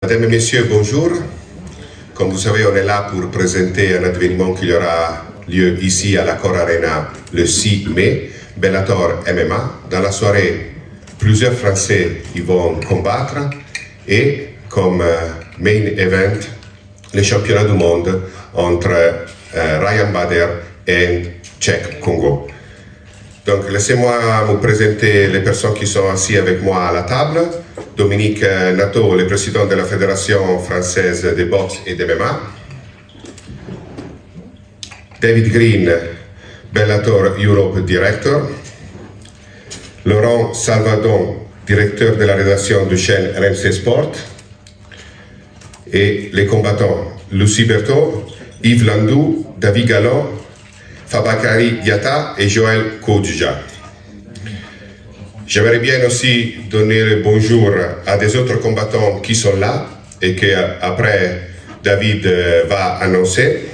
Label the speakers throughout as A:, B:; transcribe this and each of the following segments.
A: Mesdames et messieurs, bonjour. Comme vous savez, on est là pour présenter un événement qui aura lieu ici à l'Accor Arena le 6 mai, Bellator MMA. Dans la soirée, plusieurs Français y vont combattre et comme main event, les championnats du monde entre Ryan Bader et Cheick Kongo. Donc laissez-moi vous présenter les personnes qui sont assises avec moi à la table. Dominique Nato, le président de la Fédération française de boxe et de MMA. David Green, Bellator Europe Director. Laurent Salvadon, directeur de la rédaction de chaîne RMC Sport. Et les combattants, Lucie Berthaud, Yves Landou, David Gallon, Fabakary Diatta et Joël Kodja. J'aimerais bien aussi donner le bonjour à des autres combattants qui sont là et qu'après David va annoncer.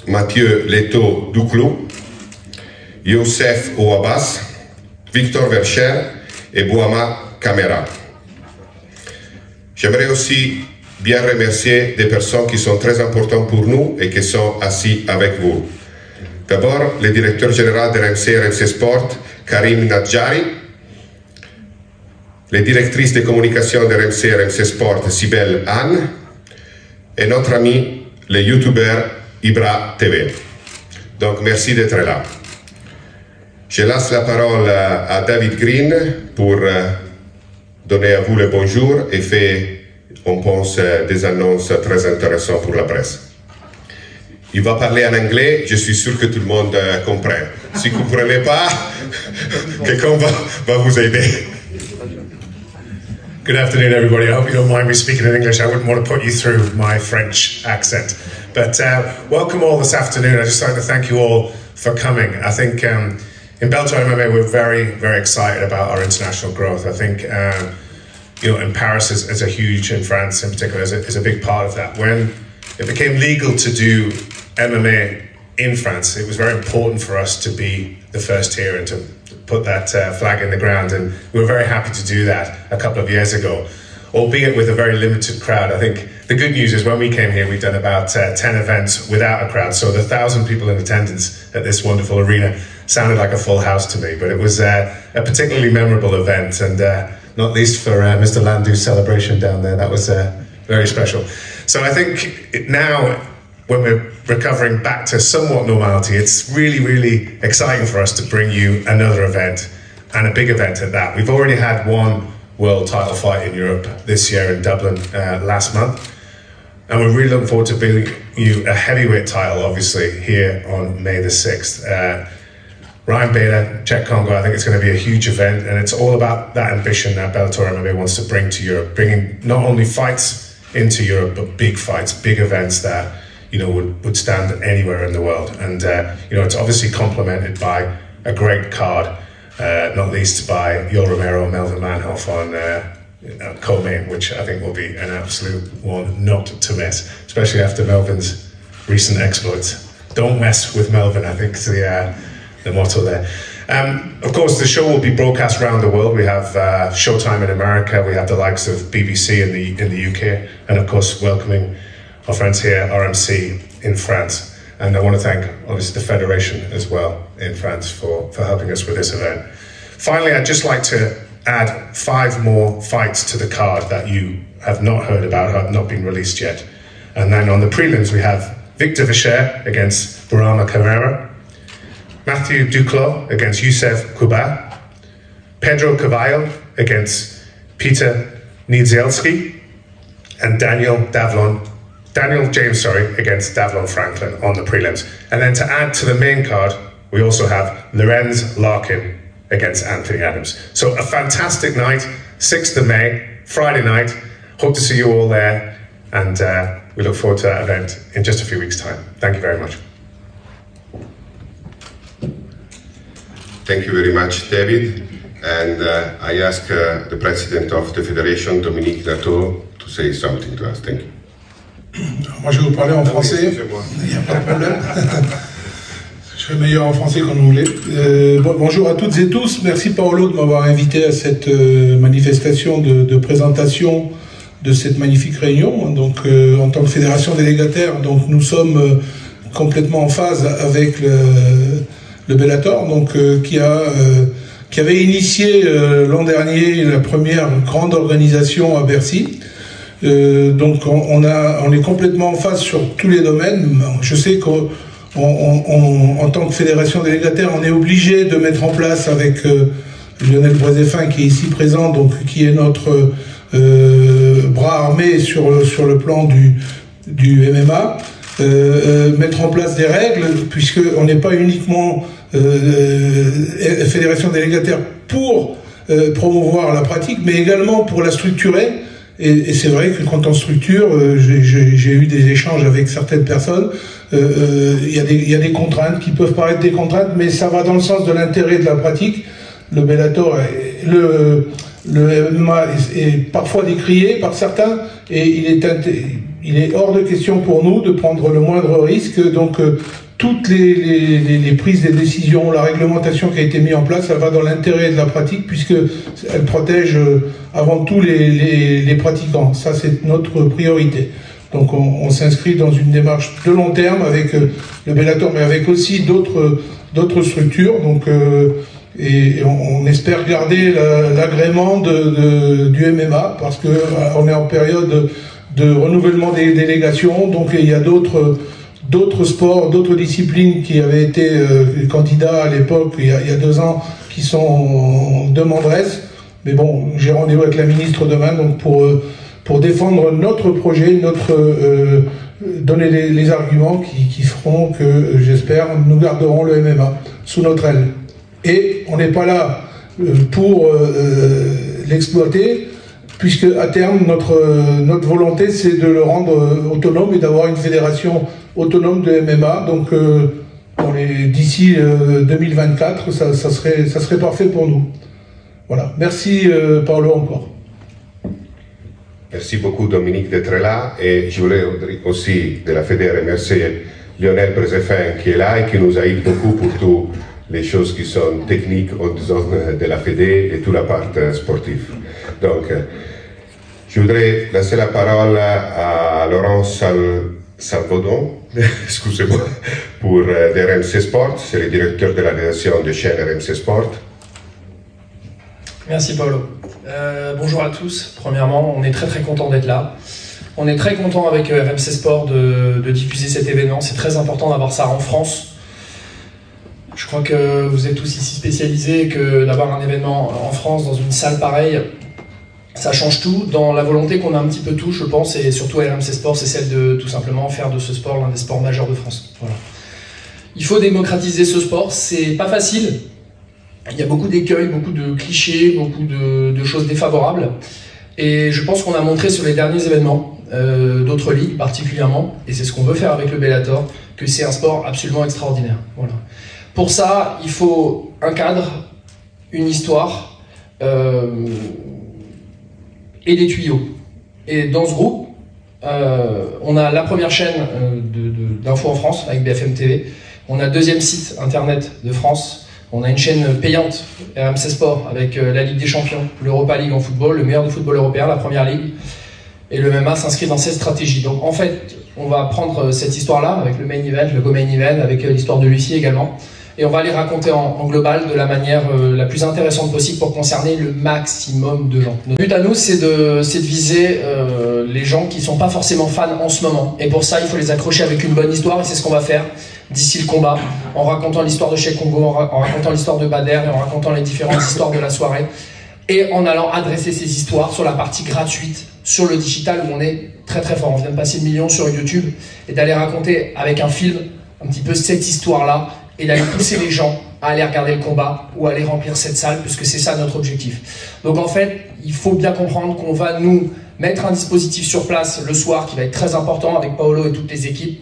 A: Mathieu Leto Duclou, Youssef Ouabbas, Victor Vercher et Bouama Kamara. J'aimerais aussi bien remercier des personnes qui sont très importantes pour nous et qui sont assis avec vous. D'abord, le directeur général de RMC Sport, Karim Nadjari, les directrices de communication de RMC Sport, Sibel Anne, et notre ami, le youtubeur Ibra TV. Donc, merci d'être là. Je laisse la parole à David Green pour donner à vous le bonjour et faire, on pense, des annonces très intéressantes pour la presse. Il va parler en anglais, je suis sûr que tout le monde comprend. Si vous ne comprenez pas, quelqu'un va vous aider.
B: Good afternoon, everybody. I hope you don't mind me speaking in English. I wouldn't want to put you through my French accent. But welcome all this afternoon. I'd just like to thank you all for coming. I think in Bellator MMA, we're very, very excited about our international growth. I think, you know, in Paris is a huge, in France in particular, is a big part of that. When it became legal to do MMA in France, it was very important for us to be the first here and to put that flag in the ground, and we were very happy to do that a couple of years ago, albeit with a very limited crowd. I think the good news is when we came here, we've done about 10 events without a crowd, so the 1,000 people in attendance at this wonderful arena sounded like a full house to me, but it was a particularly memorable event, and not least for Mr. Landou's celebration down there. That was very special. So I think now, when we're recovering back to somewhat normality, it's really, really exciting for us to bring you another event, and a big event at that. We've already had one world title fight in Europe this year in Dublin last month, and we're really looking forward to bringing you a heavyweight title, obviously, here on May the 6th. Ryan Bader, Cheick Kongo, I think it's going to be a huge event, and it's all about that ambition that Bellator MMA wants to bring to Europe, bringing not only fights into Europe, but big fights, big events that, you know, would stand anywhere in the world. And, you know, it's obviously complemented by a great card, not least by Yoel Romero and Melvin Manhoef on co-main, which I think will be an absolute one not to miss, especially after Melvin's recent exploits. Don't mess with Melvin, I think is the motto there. Of course, the show will be broadcast around the world. We have Showtime in America, we have the likes of BBC in the UK, and of course welcoming our friends here, RMC in France. And I want to thank, obviously, the Federation as well in France for helping us with this event. Finally, I'd just like to add 5 more fights to the card that you have not heard about, have not been released yet. And then on the prelims, we have Victor Vercher against Bouama Kamara, Mathieu Duclos against Youssef Ouabbas, Pedro Carvalho against Peter Niedzielski, and Daniel James against Davlon Franklin on the prelims. And then to add to the main card, we also have Lorenz Larkin against Anthony Adams. So a fantastic night, 6th of May, Friday night. Hope to see you all there, and we look forward to that event in just a few weeks' time. Thank you very much.
A: Thank you very much, David. And I ask the president of the Federation, Dominique Nato, to say something to us. Thank you.
C: Moi, je vais vous parler en français. Il n'y a pas de problème. Je serai meilleur en français qu'en anglais. Bonjour à toutes et tous. Merci Paolo de m'avoir invité à cette manifestation de présentation cette magnifique réunion. Donc, en tant que fédération délégataire, donc nous sommes complètement en phase avec le Bellator, donc qui avait initié l'an dernier la première grande organisation à Bercy. Donc on est complètement en phase sur tous les domaines. Je sais qu'en tant que fédération délégataire, on est obligé de mettre en place avec Lionel Brézéfin qui est ici présent, donc qui est notre bras armé sur le plan du MMA, mettre en place des règles, puisqu'on n'est pas uniquement fédération délégataire pour promouvoir la pratique, mais également pour la structurer. Et c'est vrai que quand on structure, j'ai eu des échanges avec certaines personnes, il y a des contraintes qui peuvent paraître des contraintes, mais ça va dans le sens de l'intérêt de la pratique. Le Bellator, le MMA est parfois décrié par certains, et il est hors de question pour nous de prendre le moindre risque. Donc toutes les prises de décisions, la réglementation qui a été mise en place, ça va dans l'intérêt de la pratique, puisqu'elle protège avant tout les pratiquants. Ça, c'est notre priorité. Donc on s'inscrit dans une démarche de long terme avec le Bellator, mais avec aussi d'autres structures. Donc, et on espère garder l'agrément du MMA, parce qu'on est en période de renouvellement des délégations. Donc il y a d'autres sports, d'autres disciplines qui avaient été candidats à l'époque, il y a 2 ans, qui sont en demanderesse. Mais bon, j'ai rendez-vous avec la ministre demain, donc pour défendre notre projet, donner les arguments qui feront que, j'espère, nous garderons le MMA sous notre aile. Et on n'est pas là pour l'exploiter, puisque à terme, notre volonté, c'est de le rendre autonome et d'avoir une fédération autonome de MMA. Donc, d'ici 2024, ça serait parfait pour nous. Voilà. Merci, Paolo, encore.
A: Merci beaucoup, Dominique, d'être là. Et je voulais aussi, de la Fédé, remercier Lionel Brézéfin qui est là et qui nous aide beaucoup pour toutes les choses qui sont techniques de la Fédé et toute la part sportive. Donc, je voudrais laisser la parole à Laurent Salvaudon, excusez-moi, pour RMC Sport. C'est le directeur de la rédaction de chaîne RMC Sport.
D: Merci Paolo. Bonjour à tous. Premièrement, on est très content d'être là. On est très content avec RMC Sport de diffuser cet événement. C'est très important d'avoir ça en France. Je crois que vous êtes tous ici spécialisés, que d'avoir un événement en France dans une salle pareille, ça change tout. Dans la volonté qu'on a un petit peu tous, je pense, et surtout à RMC Sport, c'est celle de tout simplement faire de ce sport l'un des sports majeurs de France. Voilà. Il faut démocratiser ce sport. C'est pas facile. Il y a beaucoup d'écueils, beaucoup de clichés, beaucoup de choses défavorables. Et je pense qu'on a montré sur les derniers événements, d'autres ligues particulièrement, et c'est ce qu'on veut faire avec le Bellator, que c'est un sport absolument extraordinaire. Voilà. Pour ça, il faut un cadre, une histoire et des tuyaux. Et dans ce groupe, on a la première chaîne d'infos en France avec BFM TV, on a le 2e site internet de France. On a une chaîne payante, RMC Sport, avec la Ligue des Champions, l'Europa League en football, le meilleur du football européen, la première ligue. Et le MMA s'inscrit dans cette stratégie. Donc en fait, on va prendre cette histoire-là, avec le main event, le go-main event, avec l'histoire de Lucie également. Et on va les raconter en global de la manière la plus intéressante possible pour concerner le maximum de gens. Notre but à nous, c'est de viser les gens qui ne sont pas forcément fans en ce moment. Et pour ça, il faut les accrocher avec une bonne histoire, et c'est ce qu'on va faire d'ici le combat, en racontant l'histoire de Cheikh Congo, en racontant l'histoire de Bader, et en racontant les différentes histoires de la soirée, et en allant adresser ces histoires sur la partie gratuite, sur le digital, où on est très fort. On vient de passer 1 million sur YouTube, et d'aller raconter avec un film un petit peu cette histoire-là, et d'aller pousser les gens à aller regarder le combat ou à aller remplir cette salle, puisque c'est ça notre objectif. Donc en fait, il faut bien comprendre qu'on va nous mettre un dispositif sur place le soir qui va être très important avec Paolo et toutes les équipes,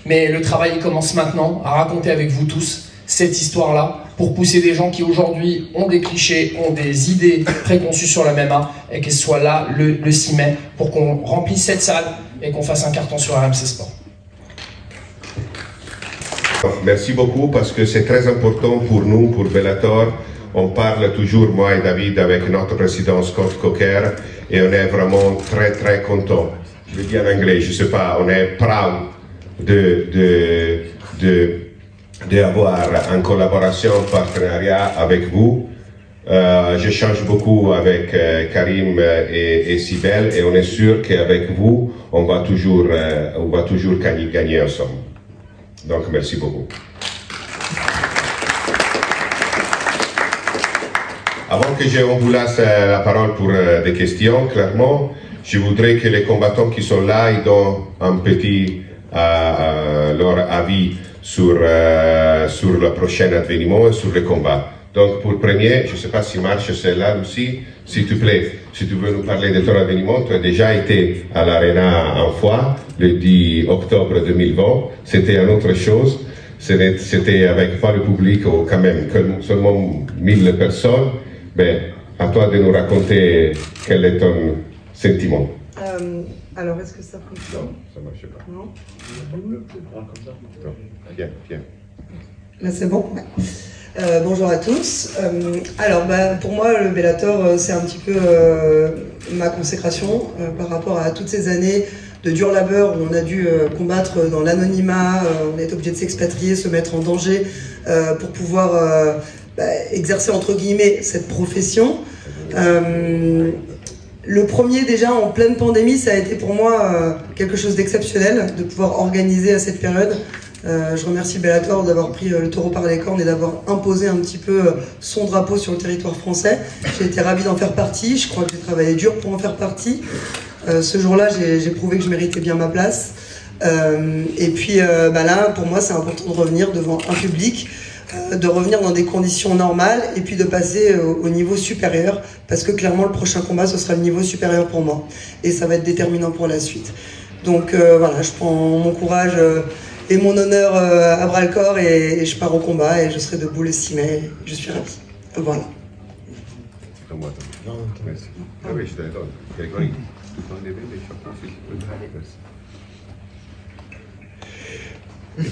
D: mais le travail commence maintenant à raconter avec vous tous cette histoire-là pour pousser des gens qui aujourd'hui ont des clichés, ont des idées préconçues sur la MMA, et qu'elles soient là le 6 mai pour qu'on remplisse cette salle et qu'on fasse un carton sur RMC Sport.
A: Merci beaucoup, parce que c'est très important pour nous, pour Bellator. On parle toujours, moi et David, avec notre président Scott Coker, et on est vraiment très content. Je le dis en anglais, je sais pas, on est proud d'avoir une collaboration, un partenariat avec vous. J'échange beaucoup avec Karim et Sibel et on est sûr qu'avec vous, on va toujours gagner ensemble. Donc merci beaucoup. Avant que je vous laisse la parole pour des questions, clairement, je voudrais que les combattants qui sont là, ils donnent un petit leur avis sur le prochain événement et sur le combat. Donc pour le premier, je ne sais pas si marche celle-là aussi, s'il te plaît, si tu veux nous parler de ton événement, tu as déjà été à l'Arena une fois, le 10 octobre 2020, c'était une autre chose, c'était avec pas le public ou quand même seulement 1000 personnes, mais à toi de nous raconter quel est ton sentiment.
E: Alors, est-ce que ça fonctionne?
A: Non, ça ne marche pas.
E: Non.
A: Bien.
E: Là, c'est bon. Bonjour à tous. Alors, pour moi, le Bellator, c'est un petit peu ma consécration par rapport à toutes ces années de dur labeur où on a dû combattre dans l'anonymat, on est obligé de s'expatrier, se mettre en danger pour pouvoir exercer entre guillemets cette profession. Le premier, déjà en pleine pandémie, ça a été pour moi quelque chose d'exceptionnel de pouvoir organiser à cette période. Je remercie Bellator d'avoir pris le taureau par les cornes et d'avoir imposé un petit peu son drapeau sur le territoire français. J'ai été ravie d'en faire partie, je crois que j'ai travaillé dur pour en faire partie. Ce jour-là, j'ai prouvé que je méritais bien ma place. Et puis là, pour moi, c'est important de revenir devant un public, de revenir dans des conditions normales et puis de passer au niveau supérieur, parce que clairement, le prochain combat, ce sera le niveau supérieur pour moi. Et ça va être déterminant pour la suite. Donc voilà, je prends mon courage et mon honneur à bras-le-corps et je pars au combat et je serai debout le 6 mai. Je suis ravie. Voilà.
A: Merci. Ah oui, je te donne. Grégory.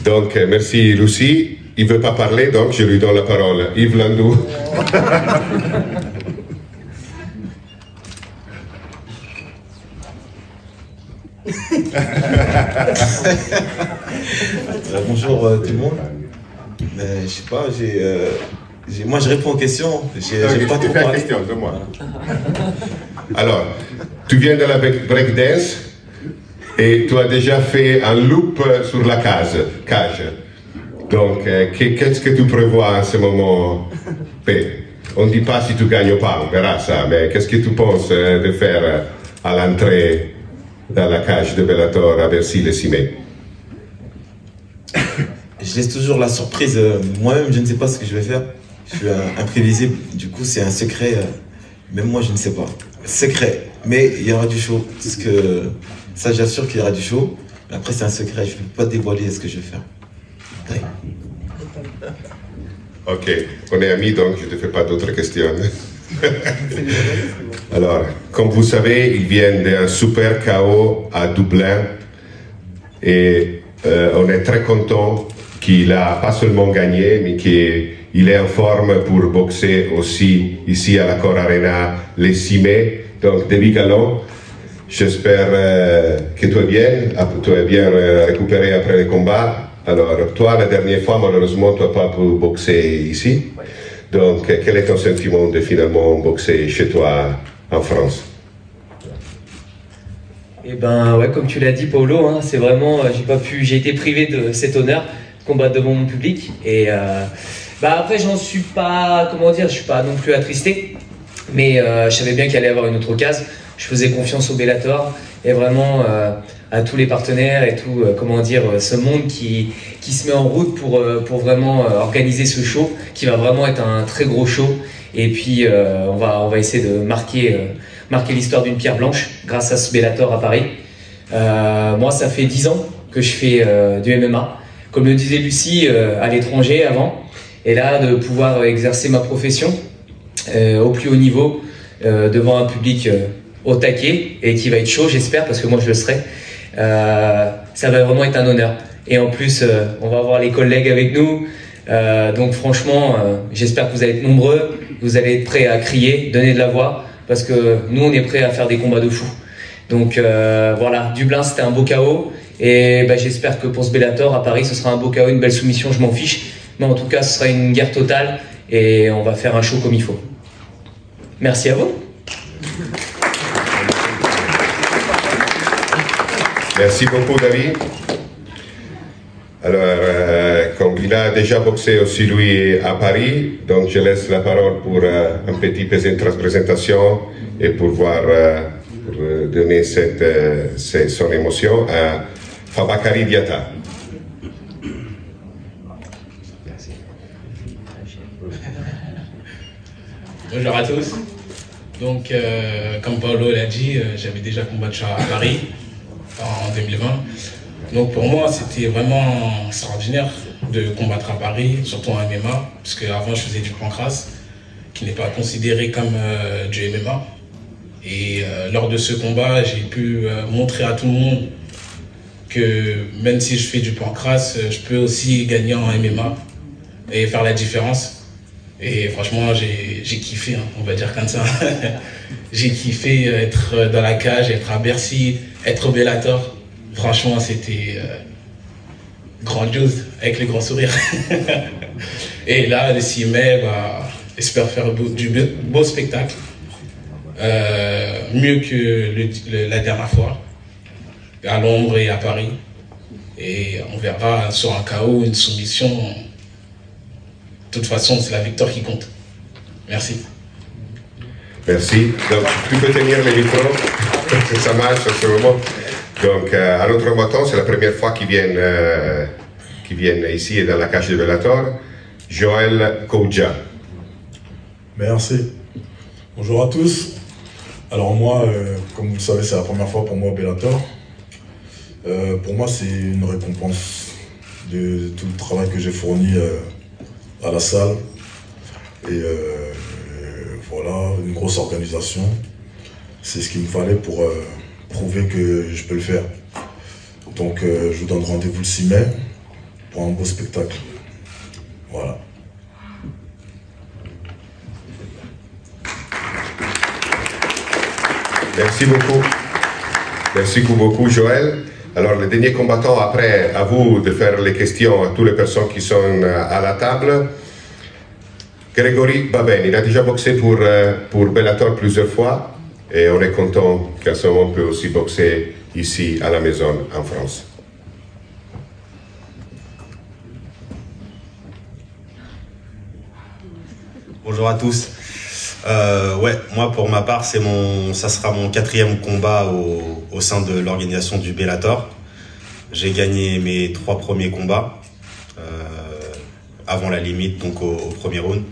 A: Donc, merci Lucie. Il ne veut pas parler, donc je lui donne la parole. Yves Landou.
F: Bonjour tout le monde. Je sais pas, moi je réponds aux questions. J'ai pas trop parlé.
A: Question de moi. Alors, tu viens de la breakdance et tu as déjà fait un loop sur la cage. Donc, qu'est-ce que tu prévois en ce moment? On ne dit pas si tu gagnes ou pas, on verra ça, mais qu'est-ce que tu penses de faire à l'entrée dans la cage de Bellator à Bercy le 6 mai?
F: Je laisse toujours la surprise. Moi-même, je ne sais pas ce que je vais faire. Je suis imprévisible. Du coup, c'est un secret. Même moi, je ne sais pas. Secret. Mais il y aura du show. Parce que ça, j'assure qu'il y aura du show. Mais après, c'est un secret. Je ne peux pas dévoiler ce que je vais faire. Ouais.
A: Ok, on est amis, donc je ne te fais pas d'autres questions. Alors, comme vous savez, ils viennent d'un super KO à Dublin. Et on est très content qu'il a pas seulement gagné, mais qu'il est en forme pour boxer aussi ici à la Cor Arena le 6 mai. Donc, David Gallon, j'espère que tu es bien récupéré après le combat. Alors, toi, la dernière fois, malheureusement, tu n'as pas pu boxer ici. Donc, quel est ton sentiment de finalement boxer chez toi en France?
G: Eh ben, ouais, comme tu l'as dit, Paolo, hein, c'est vraiment, j'ai été privé de cet honneur de combattre devant mon public. Et après, j'en suis pas, je suis pas non plus attristé. Mais je savais bien qu'il allait y avoir une autre occasion. Je faisais confiance au Bellator et vraiment à tous les partenaires et tout, ce monde qui se met en route pour vraiment organiser ce show, qui va vraiment être un très gros show. Et puis on va essayer de marquer l'histoire d'une pierre blanche grâce à ce Bellator à Paris. Moi, ça fait 10 ans que je fais du MMA. Comme le disait Lucie, à l'étranger avant. Et là, de pouvoir exercer ma profession au plus haut niveau, devant un public au taquet et qui va être chaud, j'espère, parce que moi je le serai. Ça va vraiment être un honneur. Et en plus, on va avoir les collègues avec nous. Donc franchement, j'espère que vous allez être nombreux, vous allez être prêts à crier, donner de la voix parce que nous on est prêts à faire des combats de fou. Donc voilà, Dublin c'était un beau KO et j'espère que pour ce Bellator à Paris ce sera un beau KO, une belle soumission, je m'en fiche, mais en tout cas ce sera une guerre totale et on va faire un show comme il faut. Merci à vous.
A: Merci beaucoup David. Alors, comme il a déjà boxé aussi lui à Paris, donc je laisse la parole pour une petite présentation et pour voir, pour donner son émotion à Fabakary Diatta.
H: Bonjour à tous. Donc, comme Paolo l'a dit, j'avais déjà combattu à Paris en 2020. Donc pour moi, c'était vraiment extraordinaire de combattre à Paris, surtout en MMA, parce qu'avant je faisais du pancrace, qui n'est pas considéré comme du MMA. Et lors de ce combat, j'ai pu montrer à tout le monde que même si je fais du pancrace, je peux aussi gagner en MMA et faire la différence. Et franchement, j'ai kiffé, hein, on va dire comme ça. J'ai kiffé être dans la cage, être à Bercy, être au Bellator. Franchement, c'était grandiose, avec les grands sourires. Et là, le 6 mai, j'espère faire du beau spectacle. Mieux que la dernière fois, à Londres et à Paris. Et on verra sur un KO, une soumission. De toute façon, c'est la victoire qui compte. Merci.
A: Merci. Donc, tu peux tenir le micro. Ça marche en ce moment. Donc, à notre combattant, c'est la première fois qu'ils viennent ici dans la cage de Bellator. Joël Kouja.
I: Merci. Bonjour à tous. Alors moi, comme vous le savez, c'est la première fois pour moi au Bellator. Pour moi, c'est une récompense de tout le travail que j'ai fourni à la salle. Et voilà, une grosse organisation. C'est ce qu'il me fallait pour prouver que je peux le faire. Donc je vous donne rendez-vous le 6 mai pour un beau spectacle. Voilà.
A: Merci beaucoup. Merci beaucoup Joël. Alors le dernier combattant, après, à vous de faire les questions à toutes les personnes qui sont à la table. Grégory Baben, il a déjà boxé pour Bellator plusieurs fois. Et on est content qu'à ce moment on peut aussi boxer ici à la maison en France.
J: Bonjour à tous. Ouais, moi pour ma part, ça sera mon 4e combat au sein de l'organisation du Bellator. J'ai gagné mes 3 premiers combats avant la limite, donc au premier round.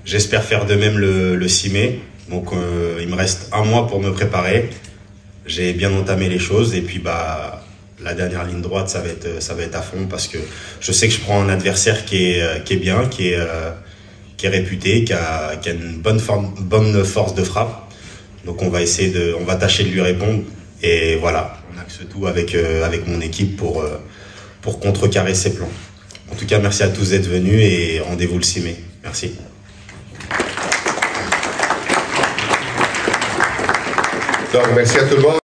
J: J'espère faire de même le 6 mai. Donc il me reste un mois pour me préparer. J'ai bien entamé les choses et puis la dernière ligne droite ça va être à fond parce que je sais que je prends un adversaire qui est bien, qui est réputé, qui a une bonne force de frappe. Donc on va tâcher de lui répondre et voilà, on axe tout avec mon équipe pour contrecarrer ses plans. En tout cas, merci à tous d'être venus et rendez-vous le 6 mai. Merci.
A: Donc, merci à tout le monde.